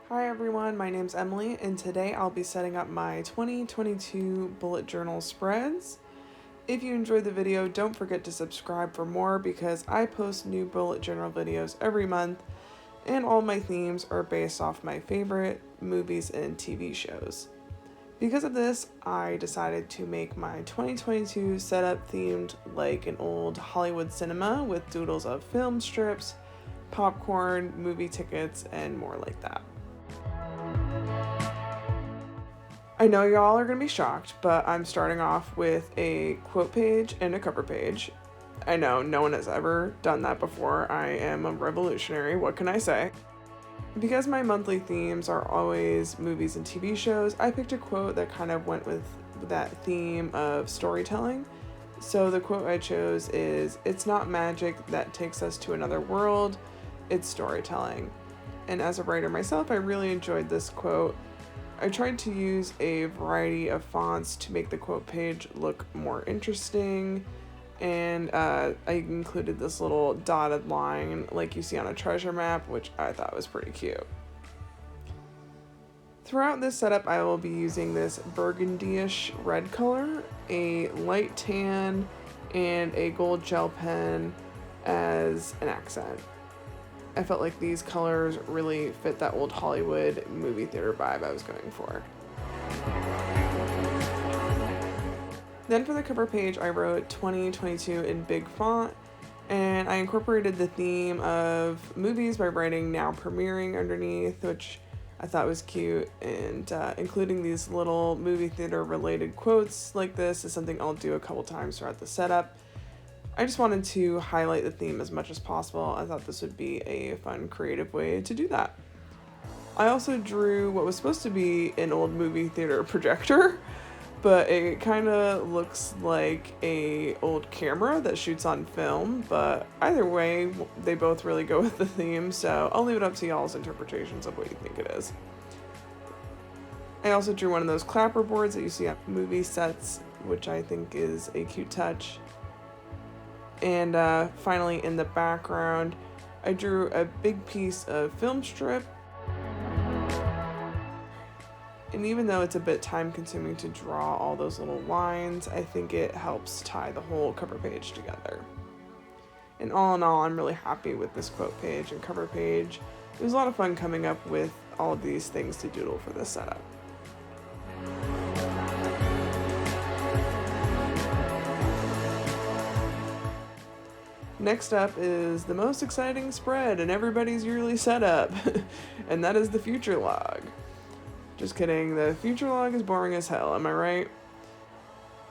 Hi everyone, my name's Emily, and today I'll be setting up my 2022 bullet journal spreads. If you enjoyed the video, don't forget to subscribe for more because I post new bullet journal videos every month, and all my themes are based off my favorite movies and TV shows. Because of this, I decided to make my 2022 setup themed like an old Hollywood cinema with doodles of film strips, popcorn, movie tickets, and more like that. I know y'all are going to be shocked, but I'm starting off with a quote page and a cover page. I know, no one has ever done that before. I am a revolutionary, what can I say? Because my monthly themes are always movies and TV shows, I picked a quote that kind of went with that theme of storytelling. So the quote I chose is, "It's not magic that takes us to another world, it's storytelling." And as a writer myself, I really enjoyed this quote. I tried to use a variety of fonts to make the quote page look more interesting, and I included this little dotted line like you see on a treasure map, which I thought was pretty cute. Throughout this setup, I will be using this burgundy-ish red color, a light tan, and a gold gel pen as an accent. I felt like these colors really fit that old Hollywood movie theater vibe I was going for. Then for the cover page, I wrote 2022 in big font, and I incorporated the theme of movies by writing "now premiering" underneath, which I thought was cute, and including these little movie theater related quotes like this is something I'll do a couple times throughout the setup. I just wanted to highlight the theme as much as possible. I thought this would be a fun, creative way to do that. I also drew what was supposed to be an old movie theater projector, but it kind of looks like a old camera that shoots on film, but either way, they both really go with the theme, so I'll leave it up to y'all's interpretations of what you think it is. I also drew one of those clapper boards that you see at movie sets, which I think is a cute touch. And finally, in the background, I drew a big piece of film strip. And even though it's a bit time consuming to draw all those little lines, I think it helps tie the whole cover page together. And all in all, I'm really happy with this quote page and cover page. It was a lot of fun coming up with all of these things to doodle for this setup. Next up is the most exciting spread in everybody's yearly setup, and that is the future log. Just kidding, the future log is boring as hell, am I right?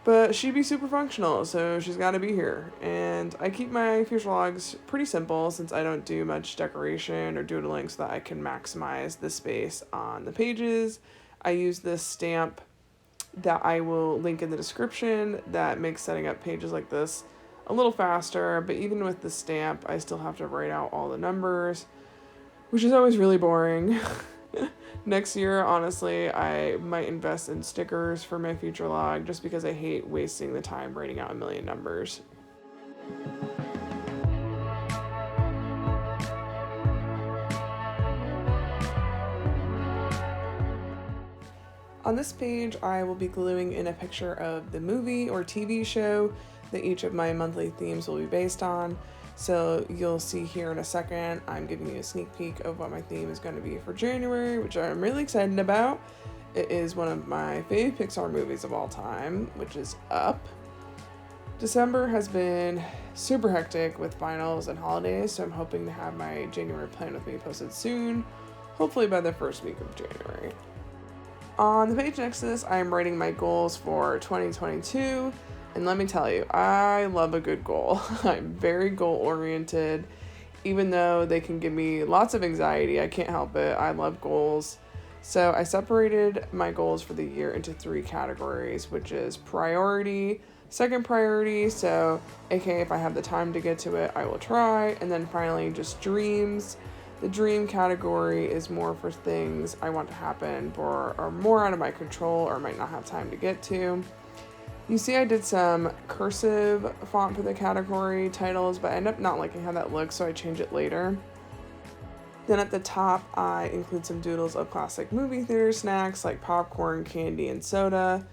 But she'd be super functional, so she's gotta be here. And I keep my future logs pretty simple since I don't do much decoration or doodling so that I can maximize the space on the pages. I use this stamp that I will link in the description that makes setting up pages like this a little faster, but even with the stamp, I still have to write out all the numbers, which is always really boring. Next year, honestly, I might invest in stickers for my future log just because I hate wasting the time writing out a million numbers. On this page, I will be gluing in a picture of the movie or TV show that each of my monthly themes will be based on. So you'll see here in a second, I'm giving you a sneak peek of what my theme is going to be for January, which I'm really excited about. It is one of my favorite Pixar movies of all time, which is Up. December has been super hectic with finals and holidays, so I'm hoping to have my January plan with me posted soon, hopefully by the first week of January. On the page next to this, I am writing my goals for 2022, and let me tell you, I love a good goal. I'm very goal-oriented. Even though they can give me lots of anxiety, I can't help it. I love goals. So I separated my goals for the year into 3 categories, which is priority, second priority, so aka if I have the time to get to it, I will try, and then finally just dreams. The dream category is more for things I want to happen or are more out of my control or might not have time to get to. You see I did some cursive font for the category titles, but I end up not liking how that looks, so I change it later. Then at the top, I include some doodles of classic movie theater snacks like popcorn, candy, and soda.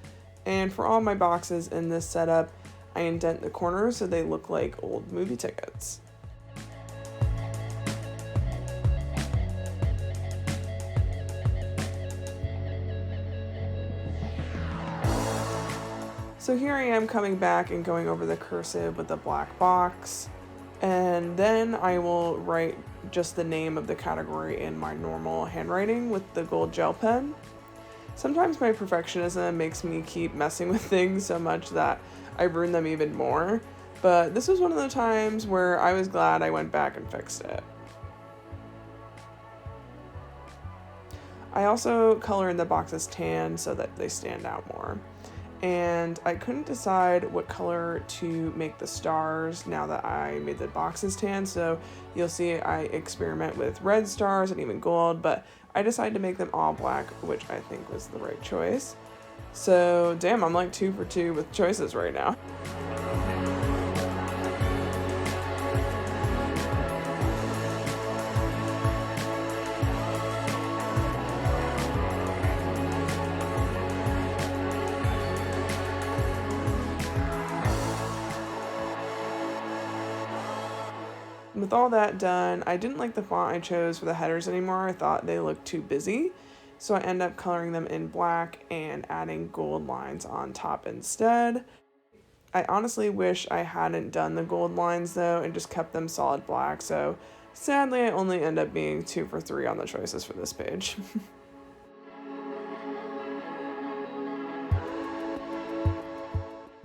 And for all my boxes in this setup, I indent the corners so they look like old movie tickets. So here I am coming back and going over the cursive with the black box, and then I will write just the name of the category in my normal handwriting with the gold gel pen. Sometimes my perfectionism makes me keep messing with things so much that I ruin them even more, but this was one of the times where I was glad I went back and fixed it. I also color in the boxes tan so that they stand out more. And I couldn't decide what color to make the stars now that I made the boxes tan, so you'll see I experiment with red stars and even gold, but I decided to make them all black, which I think was the right choice. So damn, I'm like 2 for 2 with choices right now. With all that done, I didn't like the font I chose for the headers anymore. I thought they looked too busy. So I end up coloring them in black and adding gold lines on top instead. I honestly wish I hadn't done the gold lines though and just kept them solid black. So sadly, I only end up being 2 for 3 on the choices for this page.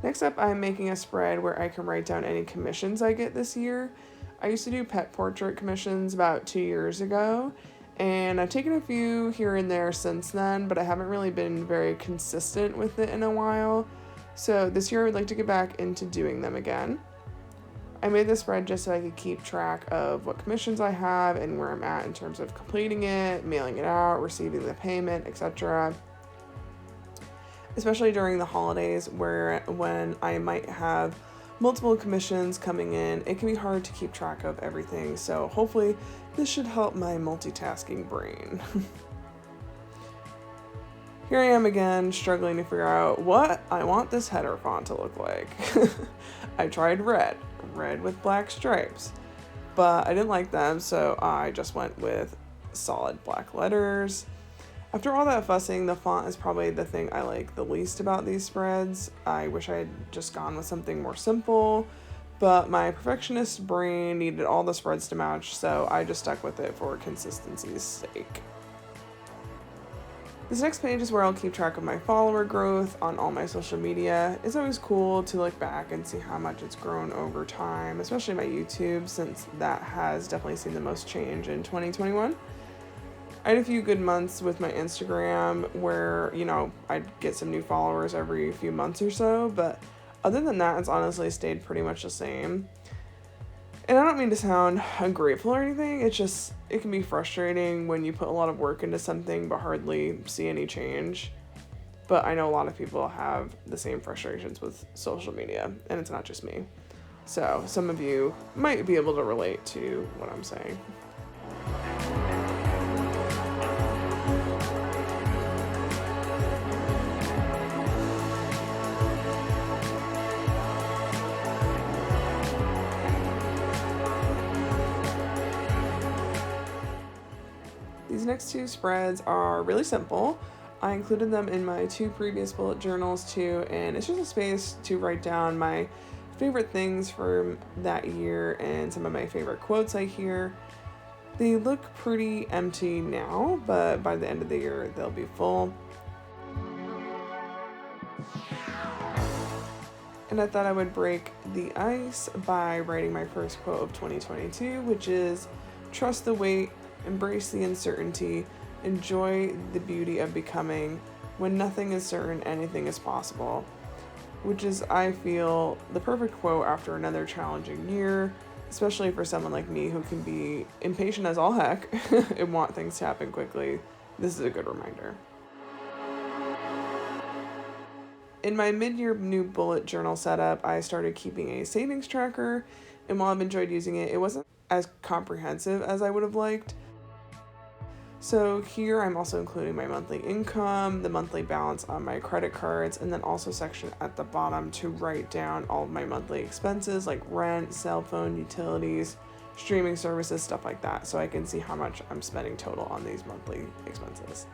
Next up, I'm making a spread where I can write down any commissions I get this year. I used to do pet portrait commissions about 2 years ago, and I've taken a few here and there since then, but I haven't really been very consistent with it in a while. So this year I would like to get back into doing them again. I made this spread just so I could keep track of what commissions I have and where I'm at in terms of completing it, mailing it out, receiving the payment, etc. Especially during the holidays when I might have multiple commissions coming in, it can be hard to keep track of everything, so hopefully this should help my multitasking brain. Here I am again, struggling to figure out what I want this header font to look like. I tried red with black stripes, but I didn't like them, so I just went with solid black letters. After all that fussing, the font is probably the thing I like the least about these spreads. I wish I had just gone with something more simple, but my perfectionist brain needed all the spreads to match, so I just stuck with it for consistency's sake. This next page is where I'll keep track of my follower growth on all my social media. It's always cool to look back and see how much it's grown over time, especially my YouTube, since that has definitely seen the most change in 2021. I had a few good months with my Instagram where, I'd get some new followers every few months or so, but other than that, it's honestly stayed pretty much the same. And I don't mean to sound ungrateful or anything, it can be frustrating when you put a lot of work into something but hardly see any change. But I know a lot of people have the same frustrations with social media, and it's not just me. So some of you might be able to relate to what I'm saying. These next 2 spreads are really simple. I included them in my 2 previous bullet journals too, and it's just a space to write down my favorite things from that year and some of my favorite quotes I hear. They look pretty empty now, but by the end of the year, they'll be full. And I thought I would break the ice by writing my first quote of 2022, which is, "Trust the wait, embrace the uncertainty, enjoy the beauty of becoming. When nothing is certain, anything is possible." Which is, I feel, the perfect quote after another challenging year, especially for someone like me who can be impatient as all heck and want things to happen quickly. This is a good reminder. In my mid-year new bullet journal setup, I started keeping a savings tracker, and while I've enjoyed using it, it wasn't as comprehensive as I would have liked. So here I'm also including my monthly income, the monthly balance on my credit cards, and then also a section at the bottom to write down all of my monthly expenses like rent, cell phone, utilities, streaming services, stuff like that, so I can see how much I'm spending total on these monthly expenses.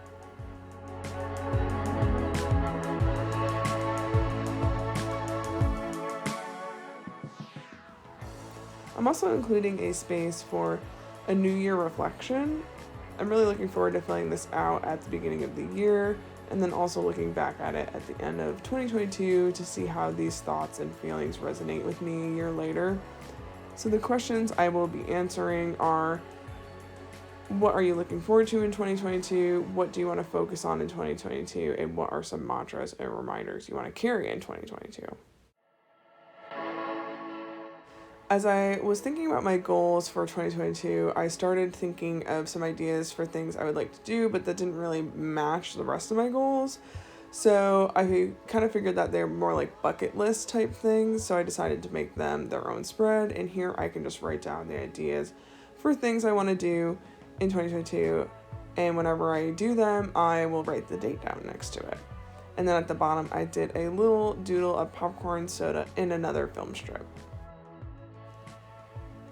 I'm also including a space for a New Year reflection. I'm really looking forward to filling this out at the beginning of the year, and then also looking back at it at the end of 2022 to see how these thoughts and feelings resonate with me a year later. So the questions I will be answering are: what are you looking forward to in 2022? What do you want to focus on in 2022? And what are some mantras and reminders you want to carry in 2022? As I was thinking about my goals for 2022, I started thinking of some ideas for things I would like to do, but that didn't really match the rest of my goals. So I kind of figured that they're more like bucket list type things, so I decided to make them their own spread, and here I can just write down the ideas for things I want to do in 2022, and whenever I do them, I will write the date down next to it. And then at the bottom, I did a little doodle of popcorn, soda, and another film strip.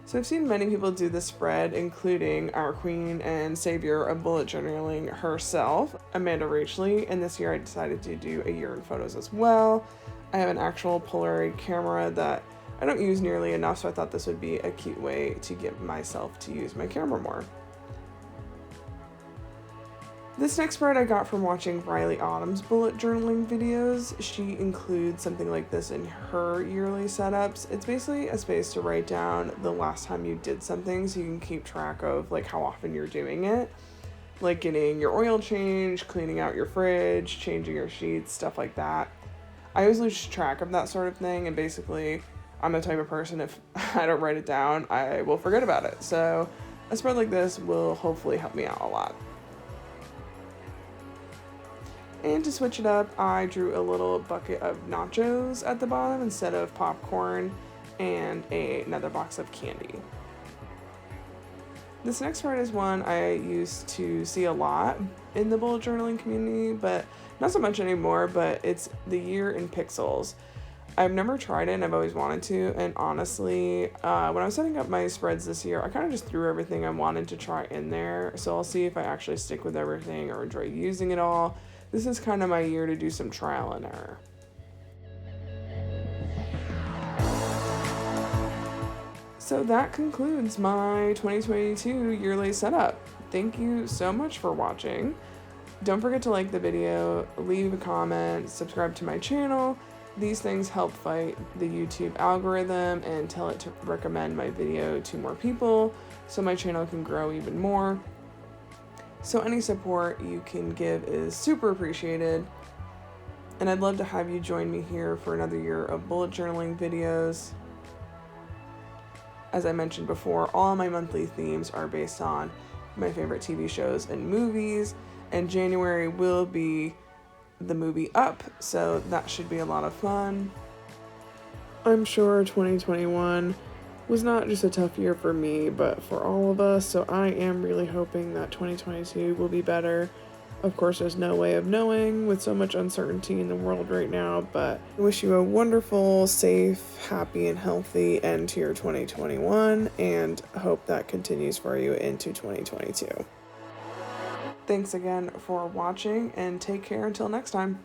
So I've seen many people do this spread, including our queen and savior of bullet journaling herself, Amanda Rachley, and this year I decided to do a year in photos as well. I have an actual Polaroid camera that I don't use nearly enough, so I thought this would be a cute way to get myself to use my camera more. This next spread I got from watching Riley Autumn's bullet journaling videos. She includes something like this in her yearly setups. It's basically a space to write down the last time you did something so you can keep track of like how often you're doing it. Like getting your oil changed, cleaning out your fridge, changing your sheets, stuff like that. I always lose track of that sort of thing, and basically I'm the type of person, if I don't write it down, I will forget about it. So a spread like this will hopefully help me out a lot. And to switch it up, I drew a little bucket of nachos at the bottom instead of popcorn, and another box of candy. This next part is one I used to see a lot in the bullet journaling community, but not so much anymore, but it's the year in pixels. I've never tried it and I've always wanted to, and honestly, when I was setting up my spreads this year, I kind of just threw everything I wanted to try in there, so I'll see if I actually stick with everything or enjoy using it all. This is kind of my year to do some trial and error. So that concludes my 2022 yearly setup. Thank you so much for watching. Don't forget to like the video, leave a comment, subscribe to my channel. These things help fight the YouTube algorithm and tell it to recommend my video to more people so my channel can grow even more. So any support you can give is super appreciated, and I'd love to have you join me here for another year of bullet journaling videos. As I mentioned before, all my monthly themes are based on my favorite TV shows and movies, and January will be the movie Up, so that should be a lot of fun. I'm sure 2021 was not just a tough year for me, but for all of us, so I am really hoping that 2022 will be better. Of course, there's no way of knowing with so much uncertainty in the world right now, but I wish you a wonderful, safe, happy, and healthy end to your 2021, and hope that continues for you into 2022. Thanks again for watching, and take care until next time.